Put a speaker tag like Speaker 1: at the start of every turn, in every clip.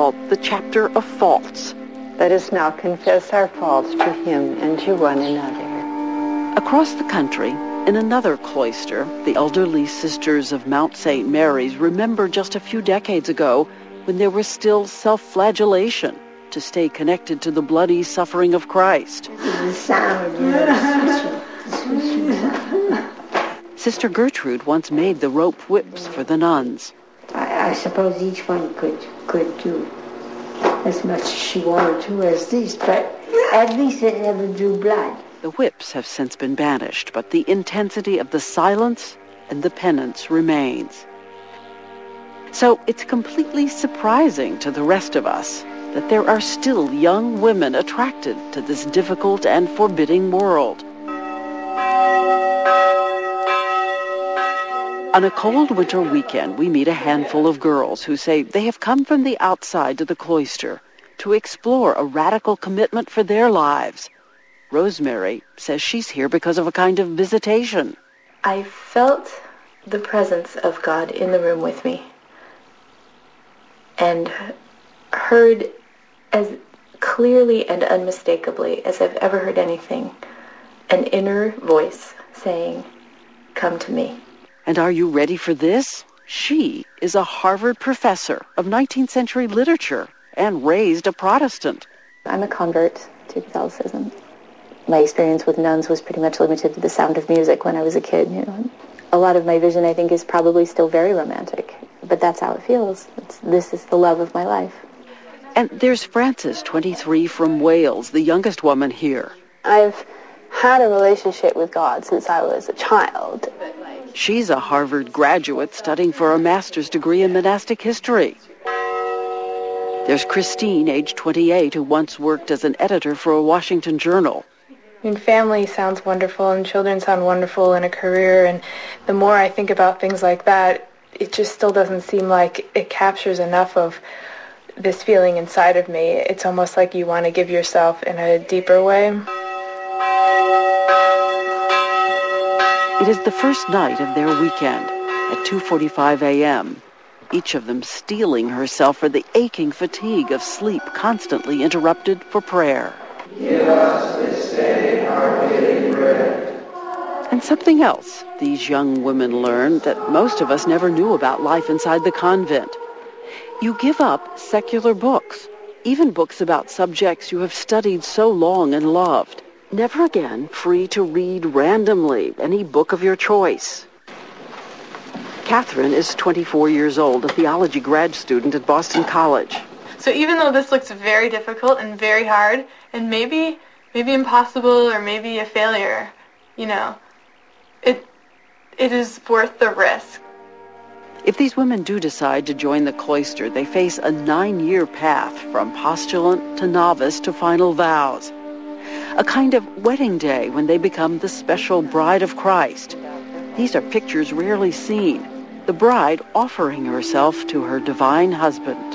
Speaker 1: called the Chapter of Faults.
Speaker 2: Let us now confess our faults to him and to one another.
Speaker 1: Across the country, in another cloister, the elderly sisters of Mount St. Mary's remember just a few decades ago when there was still self-flagellation to stay connected to the bloody suffering of Christ. Sister Gertrude once made the rope whips for the nuns.
Speaker 3: I suppose each one could do as much as she wanted to as these, but at least it never drew blood.
Speaker 1: The whips have since been banished, but the intensity of the silence and the penance remains. So it's completely surprising to the rest of us that there are still young women attracted to this difficult and forbidding world. On a cold winter weekend, we meet a handful of girls who say they have come from the outside to the cloister to explore a radical commitment for their lives. Rosemary says she's here because of a kind of visitation.
Speaker 4: I felt the presence of God in the room with me and heard as clearly and unmistakably as I've ever heard anything, an inner voice saying, "Come to me."
Speaker 1: And are you ready for this? She is a Harvard professor of 19th century literature and raised a Protestant.
Speaker 5: I'm a convert to Catholicism. My experience with nuns was pretty much limited to the sound of music when I was a kid. A lot of my vision, I think, is probably still very romantic, but that's how it feels. This is the love of my life.
Speaker 1: And there's Frances, 23, from Wales, the youngest woman here.
Speaker 6: I've had a relationship with God since I was a child.
Speaker 1: She's a Harvard graduate studying for a master's degree in monastic history. There's Christine, age 28, who once worked as an editor for a Washington journal.
Speaker 4: Family sounds wonderful and children sound wonderful in a career, and the more I think about things like that, it just still doesn't seem like it captures enough of this feeling inside of me. It's almost like you want to give yourself in a deeper way.
Speaker 1: It is the first night of their weekend at 2:45 a.m., each of them steeling herself for the aching fatigue of sleep constantly interrupted for prayer.
Speaker 7: Give us this day our daily bread.
Speaker 1: And something else these young women learned that most of us never knew about life inside the convent. You give up secular books, even books about subjects you have studied so long and loved. Never again free to read randomly any book of your choice. Catherine is 24 years old, a theology grad student at Boston College.
Speaker 4: So even though this looks very difficult and very hard, and maybe impossible or maybe a failure, it is worth the risk.
Speaker 1: If these women do decide to join the cloister, they face a 9-year path from postulant to novice to final vows. A kind of wedding day when they become the special bride of Christ. These are pictures rarely seen. The bride offering herself to her divine husband.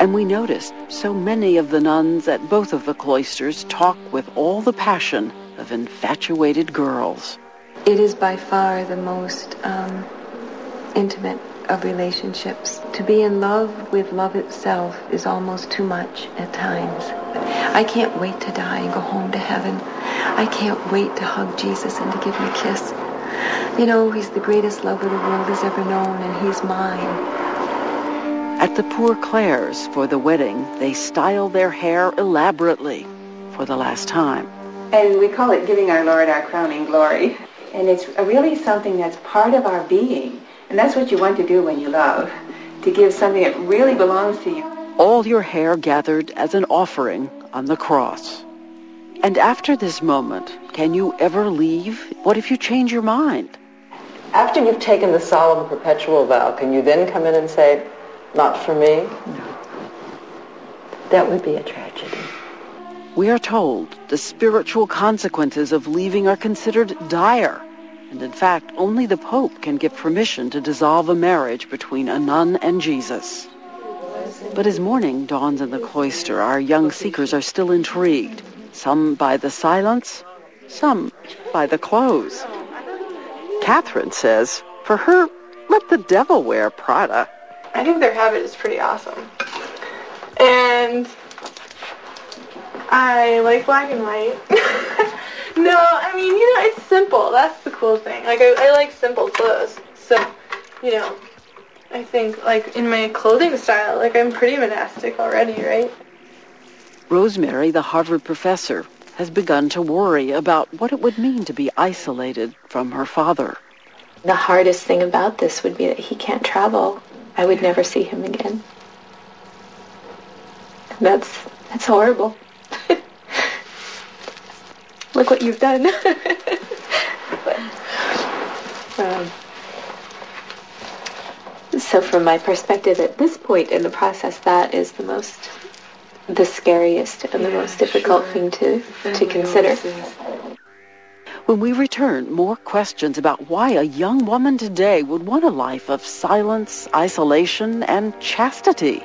Speaker 1: And we noticed so many of the nuns at both of the cloisters talk with all the passion of infatuated girls.
Speaker 8: It is by far the most intimate of relationships. To be in love with love itself is almost too much at times. I can't wait to die and go home to heaven. I can't wait to hug Jesus and to give him a kiss. He's the greatest lover the world has ever known, and he's mine.
Speaker 1: At the Poor Clares for the wedding, they style their hair elaborately for the last time.
Speaker 9: And we call it giving our Lord our crowning glory. And it's really something that's part of our being. And that's what you want to do when you love, to give something that really belongs to you.
Speaker 1: All your hair gathered as an offering on the cross. And after this moment, can you ever leave? What if you change your mind?
Speaker 2: After you've taken the solemn perpetual vow, can you then come in and say, "Not for me"?
Speaker 9: No.
Speaker 2: That would be a tragedy.
Speaker 1: We are told the spiritual consequences of leaving are considered dire. And in fact, only the Pope can give permission to dissolve a marriage between a nun and Jesus. But as morning dawns in the cloister, our young seekers are still intrigued. Some by the silence, some by the clothes. Catherine says, for her, let the devil wear Prada.
Speaker 4: I think their habit is pretty awesome. And I like black and white. No, I mean, it's simple. That's the cool thing. Like, I like simple clothes. So, I think, like, in my clothing style, like, I'm pretty monastic already, right?
Speaker 1: Rosemary, the Harvard professor, has begun to worry about what it would mean to be isolated from her father.
Speaker 5: The hardest thing about this would be that he can't travel. I would never see him again. That's horrible. Look what you've done. So from my perspective at this point in the process, that is the scariest and the most difficult thing to consider.
Speaker 1: When we return, more questions about why a young woman today would want a life of silence, isolation, and chastity.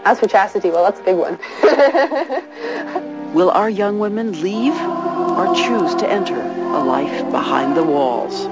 Speaker 6: As for chastity, well, that's a big one.
Speaker 1: Will our young women leave or choose to enter a life behind the walls?